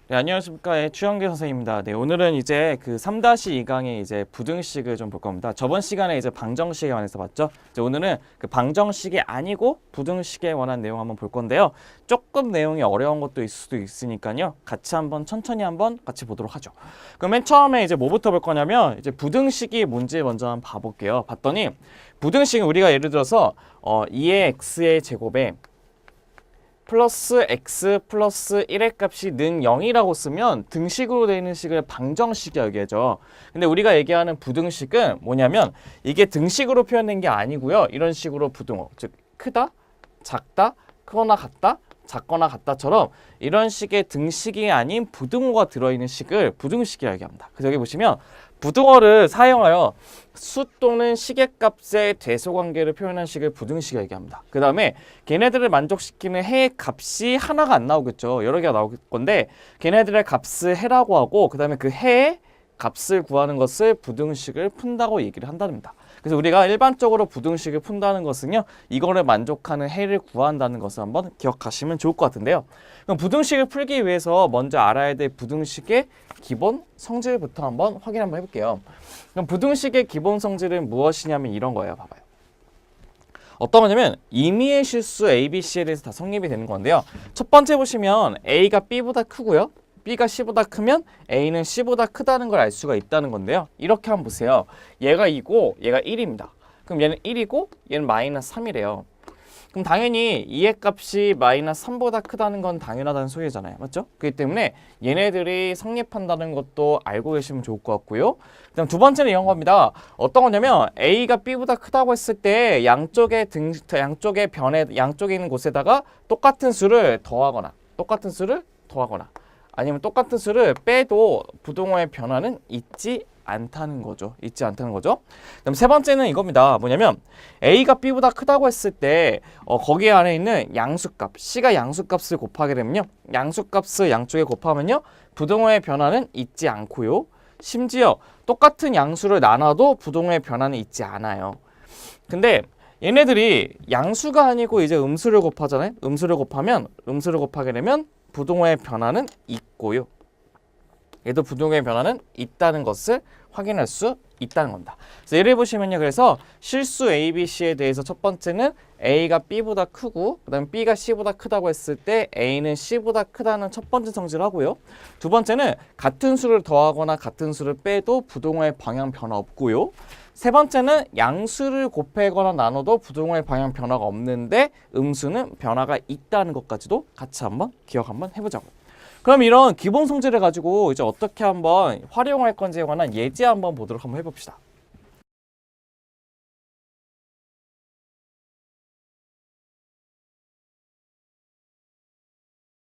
네, 안녕하십니까. 추영길 선생님입니다. 네, 오늘은 이제 그 3-2강의 이제 부등식을 좀 볼 겁니다. 저번 시간에 이제 방정식에 관해서 봤죠? 이제 오늘은 그 방정식이 아니고 부등식에 관한 내용 한번 볼 건데요. 조금 내용이 어려운 것도 있을 수도 있으니까요. 같이 한번 천천히 한번 같이 보도록 하죠. 그럼 맨 처음에 이제 뭐부터 볼 거냐면 이제 부등식이 뭔지 먼저 한번 봐볼게요. 봤더니 부등식은 우리가 예를 들어서 2의 x의 제곱에 플러스 x 플러스 1의 값이 는 0이라고 쓰면 등식으로 되어 있는 식을 방정식이라고 얘기하죠. 근데 우리가 얘기하는 부등식은 뭐냐면 이게 등식으로 표현된 게 아니고요. 이런 식으로 부등호, 즉 크다, 작다, 크거나 같다, 작거나 같다처럼 이런 식의 등식이 아닌 부등호가 들어있는 식을 부등식이라고 얘기합니다. 그래서 여기 보시면 부등호를 사용하여 수 또는 시계값의 대소관계를 표현한 식을 부등식이라고 얘기합니다. 그 다음에 걔네들을 만족시키는 해의 값이 하나가 안 나오겠죠. 여러 개가 나올 건데 걔네들의 값을 해라고 하고 그 다음에 그 해의 값을 구하는 것을 부등식을 푼다고 얘기를 한답니다. 그래서 우리가 일반적으로 부등식을 푼다는 것은요, 이거를 만족하는 해를 구한다는 것을 한번 기억하시면 좋을 것 같은데요. 그럼 부등식을 풀기 위해서 먼저 알아야 될 부등식의 기본 성질부터 한번 확인 한번 해볼게요. 그럼 부등식의 기본 성질은 무엇이냐면 이런 거예요. 봐봐요. 어떤 거냐면 임의의 실수 A, B, C에 대해서 다 성립이 되는 건데요. 첫 번째 보시면 A가 B보다 크고요. B가 C보다 크면 A는 C보다 크다는 걸 알 수가 있다는 건데요. 이렇게 한번 보세요. 얘가 2고 얘가 1입니다. 그럼 얘는 1이고 얘는 마이너스 3이래요. 그럼 당연히 2의 값이 마이너스 3보다 크다는 건 당연하다는 소리잖아요. 맞죠? 그렇기 때문에 얘네들이 성립한다는 것도 알고 계시면 좋을 것 같고요. 그다음 두 번째는 이런 겁니다. 어떤 거냐면 A가 B보다 크다고 했을 때 양쪽에 있는 곳에다가 똑같은 수를 더하거나 아니면 똑같은 수를 빼도 부등호의 변화는 있지 않다는 거죠. 그다음 세 번째는 이겁니다. 뭐냐면 A가 B보다 크다고 했을 때 거기 안에 있는 양수값, C가 양수값을 곱하게 되면요. 양수값을 양쪽에 곱하면요. 부등호의 변화는 있지 않고요. 심지어 똑같은 양수를 나눠도 부등호의 변화는 있지 않아요. 근데 얘네들이 양수가 아니고 이제 음수를 곱하잖아요. 음수를 곱하게 되면 부등호의 변화는 있고요. 얘도 부등호의 변화는 있다는 것을 확인할 수 있다는 겁니다. 그래서 예를 보시면요. 그래서 실수 A, B, C에 대해서 첫 번째는 A가 B보다 크고 그 다음에 B가 C보다 크다고 했을 때 A는 C보다 크다는 첫 번째 성질을 하고요. 두 번째는 같은 수를 더하거나 같은 수를 빼도 부등호의 방향 변화 없고요. 세 번째는 양수를 곱하거나 나눠도 부등호의 방향 변화가 없는데 음수는 변화가 있다는 것까지도 같이 한번 기억 한번 해보자고요. 그럼 이런 기본 성질을 가지고 이제 어떻게 한번 활용할 건지에 관한 예제 한번 보도록 한번 해봅시다.